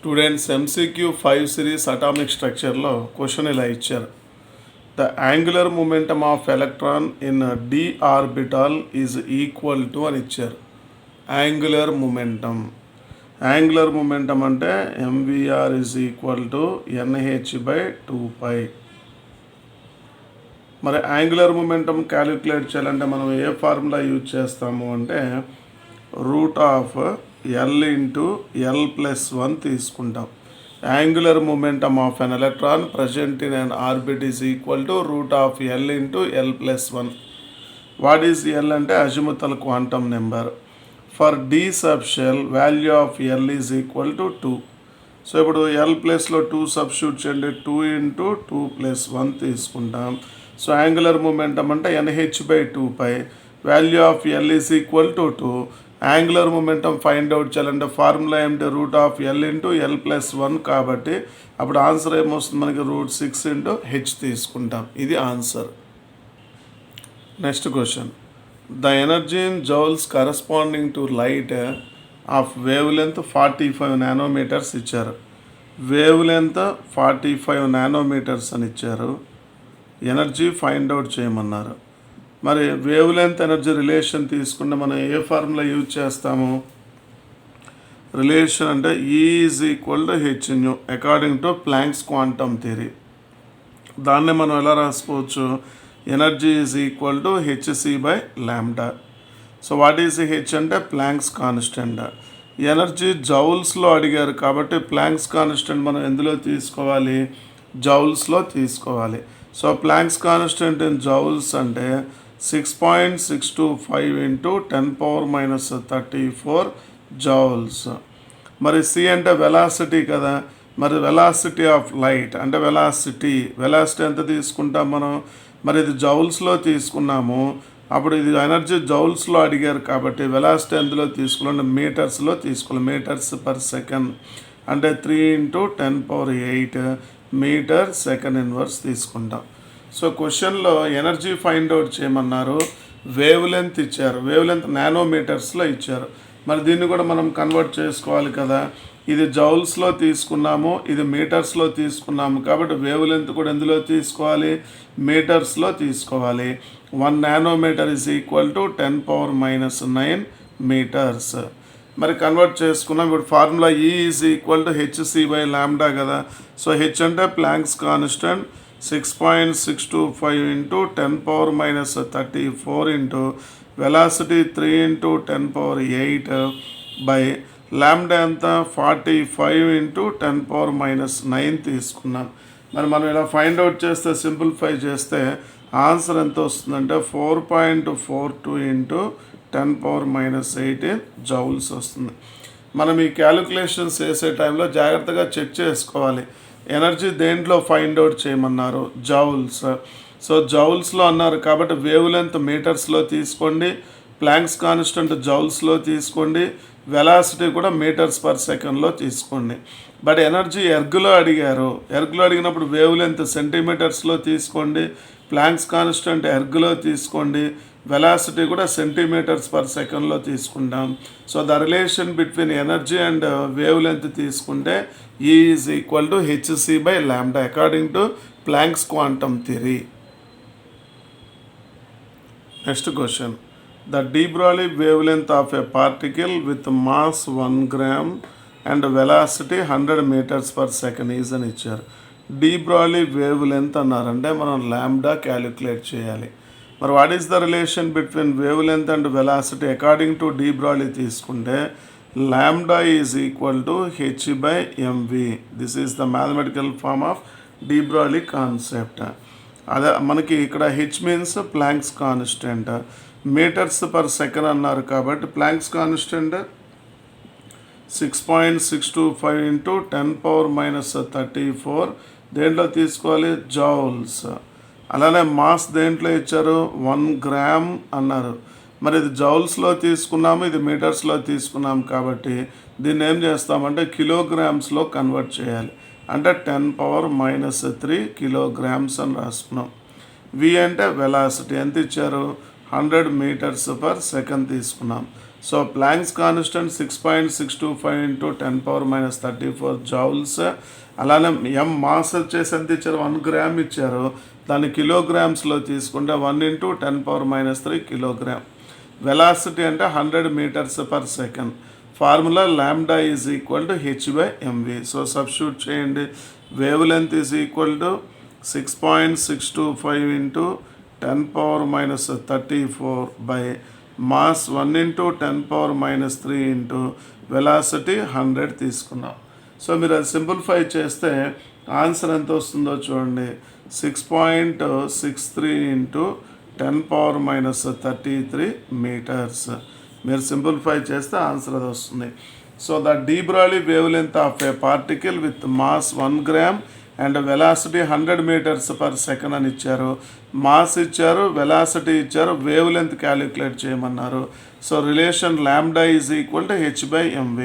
Students MCQ 5 series atomic స్ట్రక్చర్లో question ఇలా ఇచ్చారు. The angular momentum of electron in d orbital is equal to అని ఇచ్చారు. Angular momentum అంటే MVR is equal to NH/2π. మరి angular momentum calculate చేయాలంటే మనం ఏ ఫార్ములా యూజ్ చేస్తాము అంటే √L/L+1 తీసుకుంటాం. Angular momentum of an electron present in an orbit is equal to √L/L+1. What is L అంటే azimuthal quantum number. For d subshell value of L is equal to 2. So ఇప్పుడు L ప్లస్లో 2 substitute చేయండి. 2 × 2+1 తీసుకుంటాం. So angular momentum అంటే NH/2π. Value of L is equal to 2. Angular momentum find out చేయాలంటే formula ఏమిటి? √L/L+1 కాబట్టి అప్పుడు answer ఏమొస్తుంది మనకి? √6 × H తీసుకుంటాం. ఇది answer. Next question. The energy in joules corresponding to light of wave length 45 nanometres ఇచ్చారు. వేవ్ లెంత్ 45 నానోమీటర్స్ అని ఇచ్చారు. ఎనర్జీ ఫైండ్ అవుట్ చేయమన్నారు. మరి వేవ్ లెంత్ ఎనర్జీ రిలేషన్ తీసుకుంటే మనం ఏ ఫార్ములా యూజ్ చేస్తాము? రిలేషన్ అంటే E is equal to hν according to planks quantum theory. దాన్ని మనం ఎలా రాసుకోవచ్చు? Energy is equal to hc/λ. So what is H అంటే ప్లాంక్స్ కాన్స్టెంట్. ఎనర్జీ జౌల్స్లో అడిగారు కాబట్టి ప్లాంక్స్ కాన్స్టెంట్ మనం ఎందులో తీసుకోవాలి? జౌల్స్లో తీసుకోవాలి. So planks constant in joules అంటే 6.625 × 10⁻34 జౌల్స్. మరి C అంటే వెలాసిటీ కదా. మరి వెలాసిటీ ఆఫ్ లైట్ అంటే వెలాసిటీ ఎంత తీసుకుంటాం మనం? మరి ఇది జౌల్స్లో తీసుకున్నాము. అప్పుడు ఇది ఎనర్జీ జౌల్స్లో అడిగారు కాబట్టి వెలాసిటీ ఎందులో తీసుకోవాలంటే మీటర్స్లో తీసుకోవాలి. మీటర్స్ పర్ సెకండ్ అంటే 3 × 10⁸ మీటర్ సెకండ్ ఇన్వర్స్ తీసుకుంటాం. సో క్వశ్చన్లో ఎనర్జీ ఫైండ్ అవుట్ చేయమన్నారు. వేవ్ లెంత్ ఇచ్చారు. వేవ్ లెంత్ నానోమీటర్స్లో ఇచ్చారు. మరి దీన్ని కూడా మనం కన్వర్ట్ చేసుకోవాలి కదా. ఇది జౌల్స్లో తీసుకున్నాము, ఇది మీటర్స్లో తీసుకున్నాము కాబట్టి వేవ్ లెంత్ కూడా ఎందులో తీసుకోవాలి? మీటర్స్లో తీసుకోవాలి. 1 nanometre is equal to 10⁻⁹ metres. మరి కన్వర్ట్ చేసుకున్నాం. ఇప్పుడు formula E is equal to hc/λ కదా. సో H అంటే ప్లాంక్స్ కాన్స్టెంట్ 6.625 × 10⁻34 వెలాసిటీ 3 × 10⁸ లాంబ్డా ఎంత? 45 × 10⁻⁹ తీసుకున్నాం. మరి మనం ఇలా ఫైండ్ అవుట్ చేస్తే సింప్లిఫై చేస్తే ఆన్సర్ ఎంత వస్తుందంటే 4.42 × 10⁻⁸ జౌల్స్ వస్తుంది. మనం ఈ క్యాలిక్యులేషన్స్ చేసే టైంలో జాగ్రత్తగా చెక్ చేసుకోవాలి. ఎనర్జీ దేంట్లో ఫైండ్ అవుట్ చేయమన్నారు? జౌల్స్. సో జౌల్స్లో అన్నారు కాబట్టి వేవ్ లెంత్ మీటర్స్లో తీసుకోండి, ప్లాంక్స్ కాన్స్టెంట్ జౌల్స్లో తీసుకోండి, వెలాసిటీ కూడా మీటర్స్ పర్ సెకండ్లో తీసుకోండి. బట్ ఎనర్జీ ఎర్గ్లో అడిగారు. ఎర్గ్లో అడిగినప్పుడు వేవ్ లెంత్ సెంటీమీటర్స్లో తీసుకోండి, ప్లాంక్స్ కాన్స్టెంట్ ఎర్గ్లో తీసుకోండి, వెలాసిటీ కూడా సెంటీమీటర్స్ పర్ సెకండ్లో తీసుకుంటాం. So the relation between energy and wave length తీసుకుంటే E is equal to hc/λ according to planks quantum theory. Next question. The de Broglie wave length of a particle with mass 1 gram and velocity 100 m/s is అని ఇచ్చారు. De Broglie wave length అన్నారంటే మనం lambda calculate చేయాలి. మరి what is the relation between wavelength and velocity according to de Broglie తీసుకుంటే lambda is equal to h/mv. This is the mathematical form of de Broglie concept. అదే మనకి ఇక్కడ H means Planck's constant, metres per second అన్నారు కాబట్టి planks constant 6.625 × 10⁻34 దేంట్లో తీసుకోవాలి? Joules. అలానే mass దేంట్లో ఇచ్చారు? 1 gram అన్నారు. మరి ఇది జౌల్స్లో తీసుకున్నాము, ఇది మీటర్స్లో తీసుకున్నాము కాబట్టి దీన్ని ఏం చేస్తామంటే కిలోగ్రామ్స్లో కన్వర్ట్ చేయాలి. అంటే 10⁻³ కిలోగ్రామ్స్ అని రాసుకున్నాం. V అంటే వెలాసిటీ ఎంత ఇచ్చారు? 100 మీటర్స్ పర్ సెకండ్ తీసుకున్నాం. So planks constant 6.625 into 10⁻34 joules. అలానే మాస్ వచ్చేసి ఎంత ఇచ్చారు, 1 గ్రామ్ ఇచ్చారు. దాన్ని కిలోగ్రామ్స్లో తీసుకుంటే 1 ఇంటూ 10⁻³ కిలోగ్రామ్. వెలాసిటీ అంటే 100 metres per second. Formula lambda is equal to h/mv. So substitute చేయండి. Wavelength is equal to 6.625 into 10⁻34 by mass 1 into 10⁻³ into velocity 100 తీసుకున్నాం. సో మీరు అది సింప్లిఫై చేస్తే ఆన్సర్ ఎంత వస్తుందో చూడండి. 6.63 ఇంటూ 10⁻³ మీటర్స్. మీరు సింప్లిఫై చేస్తే ఆన్సర్ అది వస్తుంది. So the de Broglie wave length of a particle with mass 1 gram and velocity 100 metres per second అని ఇచ్చారు. మాస్ ఇచ్చారు, వెలాసిటీ ఇచ్చారు, వేవ్ లెంత్ క్యాలిక్యులేట్ చేయమన్నారు. So relation lambda is equal to h/mv.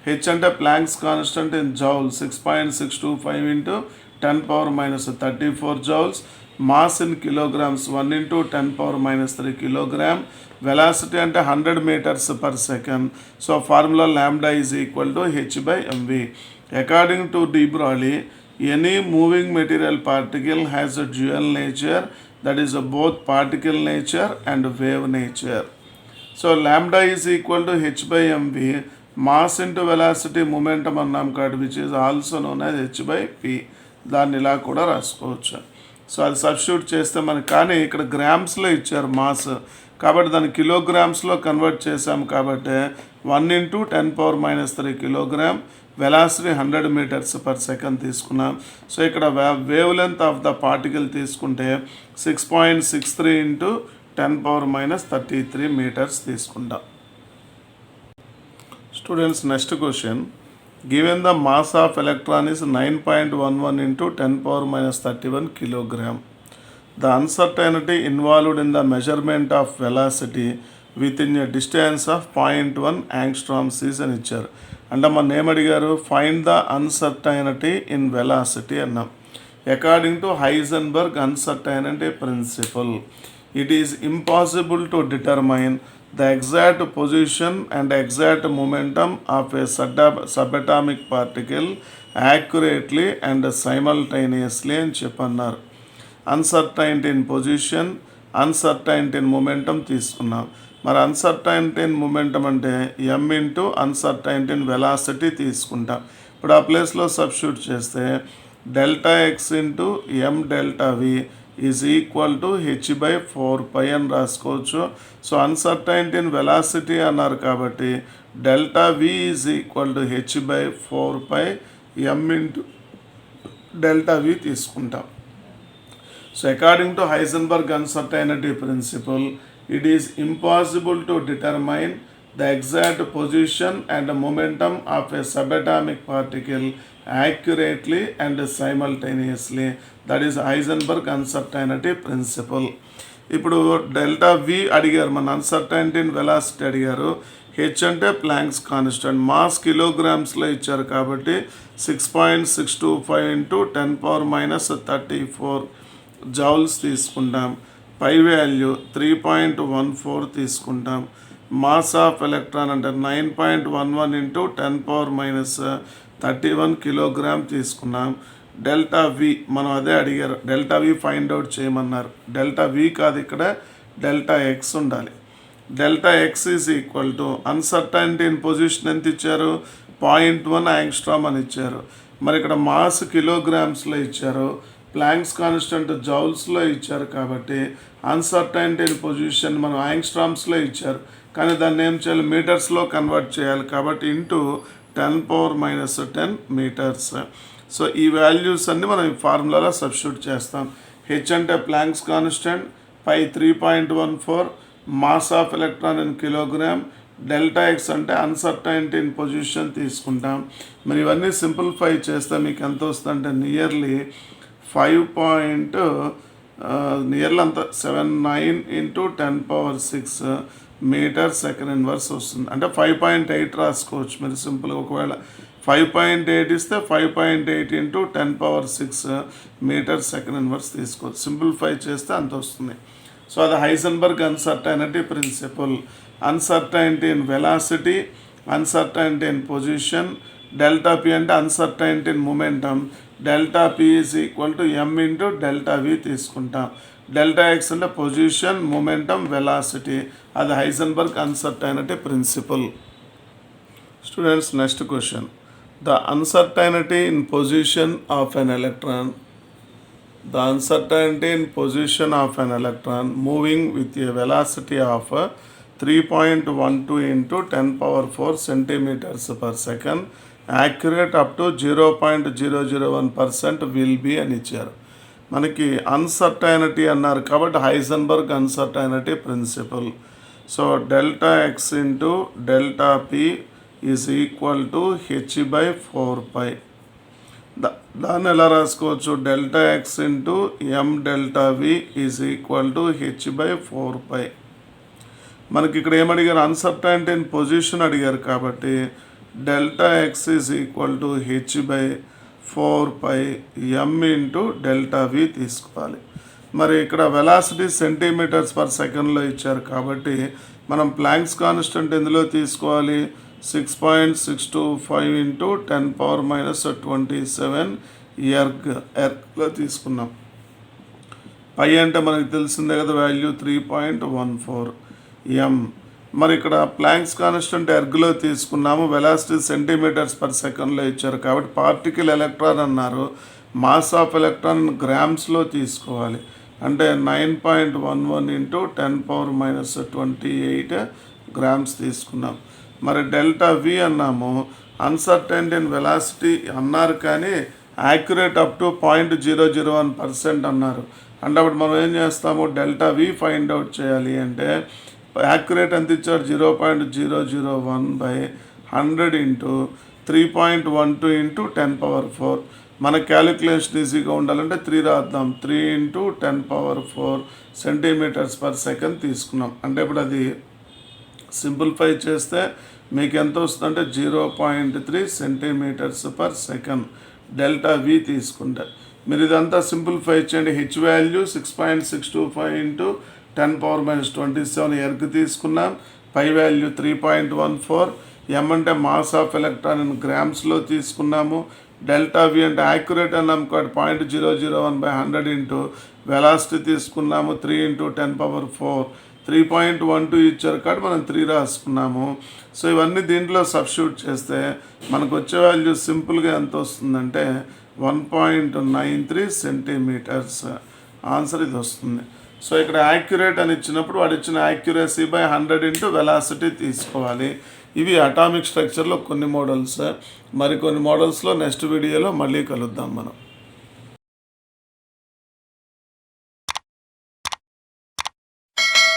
H అంటే Planck's constant in joule 6.625 into 10⁻34 joules. Mass in kilograms 1 into 10⁻³ kilogram. Velocity అంటే 100 metres per second. So formula lambda is equal to h/mv. According to de Broglie, any moving material particle has a dual nature, that is both particle nature and wave nature. So lambda is equal to h/mv, mass into velocity momentum అన్నాం కాబట్టి which is also known as h/p. దాన్ని ఇలా కూడా రాసుకోవచ్చు. So అది substitute చేస్తే మనకి, కానీ ఇక్కడ గ్రామ్స్లో ఇచ్చారు మాస్ కాబట్టి దాన్ని కిలోగ్రామ్స్లో కన్వర్ట్ చేసాం కాబట్టి 1 into 10⁻³ kilogram. Velocity 100 metres per second తీసుకున్నాం. సో ఇక్కడ wave length of the particle తీసుకుంటే 6.63 ఇంటూ 10⁻³ మీటర్స్ తీసుకుంటాం. Students, next question. Given the mass of electron is 9.11 into 10⁻31 kilogram. The uncertainty involved in the measurement of velocity within a distance of 0.1 angstroms is అని ఇచ్చారు. అంటే మన ఏమడిగారు, find the uncertainty in velocity అన్నాం. According to Heisenberg uncertainty principal, it is impossible to determine the exact position and exact momentum of a subatomic particle accurately and simultaneously అని చెప్పన్నారు. Uncertainty in position, uncertainty in momentum తీసుకున్నాం. మరి uncertainty in momentum అంటే m into uncertainty in velocity తీసుకుంటాం. ఇప్పుడు ఆ ప్లేస్లో substitute చేస్తే Δx into m Δv is equal to h/4π అని రాసుకోవచ్చు. సో అన్సర్టైనిటీ ఇన్ వెలాసిటీ అన్నారు కాబట్టి Δv is equal to h/4π m into Δv తీసుకుంటాం. So according to Heisenberg uncertainty principle, it is impossible to determine the exact position and momentum of a subatomic particle accurately and simultaneously. That is Heisenberg uncertainty principle. ఇప్పుడు ΔV అడిగారు, మన uncertainty in velocity అడిగారు. H అంటే Planck's constant, mass కిలోగ్రామ్స్లో ఇచ్చారు కాబట్టి 6.625 into 10⁻34 joules తీసుకుంటాం. పై value 3.14 తీసుకుంటాం. Mass of electron అంటే 9.11 ఇంటూ 10⁻31 కిలోగ్రామ్ తీసుకున్నాం. Δv మనం అదే అడిగారు, Δv ఫైండ్ అవుట్ చేయమన్నారు. Δv కాదు, ఇక్కడ Δx ఉండాలి. Δx is equal to uncertainty in position ఎంత ఇచ్చారు, 0.1 యాంగ్స్ట్రామ్ అని ఇచ్చారు. మరి ఇక్కడ మాస్ కిలోగ్రామ్స్లో ఇచ్చారు, ప్లాంక్స్ కాన్స్టెంట్ జౌల్స్లో ఇచ్చారు కాబట్టి అన్సర్టైనిటీ ఇన్ పొజిషన్ మనం యాంగ్స్ట్రామ్స్లో ఇచ్చారు, కానీ దాన్ని ఏం చేయాలి, మీటర్స్లో కన్వర్ట్ చేయాలి కాబట్టి ఇంటూ 10⁻10 మీటర్స్. సో ఈ వాల్యూస్ అన్ని మనం ఈ ఫార్ములాలో సబ్స్టిట్యూట్ చేస్తాం. హెచ్ అంటే Planck's constant, pi 3.14, mass of electron in kilogram, Δx అంటే అన్సర్టైనిటీ ఇన్ పొజిషన్ తీసుకుంటాం. మరి ఇవన్నీ సింప్లిఫై చేస్తే మీకు ఎంత వస్తుందంటే nearly 79 into 10⁻6 metre second inverse వస్తుంది. అంటే 5.8 రాసుకోవచ్చు మీరు సింపుల్గా. ఒకవేళ 5.8 ఇస్తే 5.8 ఇంటూ 10⁻6 మీటర్ సెకండ్ ఇన్వర్స్ తీసుకోవచ్చు. సింప్లిఫై చేస్తే అంత వస్తుంది. సో అది Heisenberg uncertainty principle. Uncertainty in velocity, uncertainty in position. Delta p అంటే uncertainty in momentum. Delta p is equal to m into delta v తీసుకుంటాం. డెల్టా ఎక్స్ అంటే position, momentum, velocity. అది Heisenberg uncertainty principle. Students, next question. The uncertainty in position of an electron. The uncertainty in position of an electron moving with a velocity of 3.12 into 10 power 4 centimeters per second, accurate up to 0.001% will be అని ఇచ్చారు. మనకి uncertainty అన్నారు కాబట్టి Heisenberg uncertainty principle. So delta x into delta p is equal to h by 4π. దాన్ని ఎలా రాసుకోవచ్చు? Delta x into m delta v is equal to h by 4π. మనకి ఇక్కడ ఏమడిగారు? అన్సర్టైనిటీ ఇన్ పొజిషన్ అడిగారు కాబట్టి delta x is equal to h by 4π m into delta v తీసుకోవాలి. మరి ఇక్కడ వెలాసిటీ సెంటీమీటర్స్ పర్ సెకండ్లో ఇచ్చారు కాబట్టి మనం ప్లాంక్స్ కాన్స్టెంట్ ఎందులో తీసుకోవాలి? 6.625 ఇంటూ 10 పవర్ -27 ఎర్గ్లో తీసుకున్నాం. పై అంటే మనకు తెలిసిందే కదా, వాల్యూ 3.14 ఎం. మరి ఇక్కడ ప్లాంక్స్ కాన్స్టెంట్ ఎర్గ్లో తీసుకున్నాము, వెలాసిటీ సెంటీమీటర్స్ పర్ సెకండ్లో ఇచ్చారు కాబట్టి పార్టికల్ ఎలక్ట్రాన్ అన్నారు. మాస్ ఆఫ్ ఎలక్ట్రాన్ గ్రామ్స్లో తీసుకోవాలి. అంటే 9.11 ఇంటూ 10 పవర్ -28 గ్రామ్స్ తీసుకున్నాం. మరి డెల్టా వి అన్నాము, అన్సర్టైనిటీ ఇన్ వెలాసిటీ అన్నారు కానీ యాక్యురేట్ అప్ టు 0.001% అన్నారు. అంటే అప్పుడు మనం ఏం చేస్తాము? డెల్టా వి ఫైండ్ అవుట్ చేయాలి అంటే యాక్యురేట్ ఎంత ఇచ్చారు? 0.001/100 ఇంటూ 3.12 ఇంటూ 10 పవర్ 4. మన క్యాలిక్యులేషన్ ఈజీగా ఉండాలంటే 3 రాద్దాం. 3 into 10 power 4 centimetres per second తీసుకున్నాం. అంటే ఇప్పుడు అది సింప్లిఫై చేస్తే మీకు ఎంత వస్తుందంటే 0.3 centimetres per second delta v తీసుకుంటే. మీరు ఇదంతా సింప్లిఫై చేయండి. H value 6.625 into 10 power -27 erg తీసుకున్నాం. Pi value 3.14. ఎం అంటే మాస్ ఆఫ్ ఎలక్ట్రాన్ ఇన్ గ్రామ్స్లో తీసుకున్నాము. డెల్టా వి అంటే యాక్యురేట్ అన్నాం కాబట్టి 0.001/100 ఇంటూ వెలాసిటీ తీసుకున్నాము. 3 ఇంటూ 10 పవర్ 4 3.12 ఇచ్చారు కాబట్టి మనం 3 రాసుకున్నాము. సో ఇవన్నీ దీంట్లో సబ్స్టిట్యూట్ చేస్తే మనకు వచ్చే వాల్యూ సింపుల్గా ఎంత వస్తుందంటే 1.93 సెంటీమీటర్స్. ఆన్సర్ ఇది వస్తుంది. సో ఇక్కడ యాక్యురేట్ అని ఇచ్చినప్పుడు వాడు ఇచ్చిన యాక్యురసీ బై 100 ఇంటూ వెలాసిటీ తీసుకోవాలి. ఇవి అటామిక్ స్ట్రక్చర్లో కొన్ని మోడల్స్. మరికొన్ని మోడల్స్లో నెక్స్ట్ వీడియోలో మళ్ళీ కలుద్దాం మనం.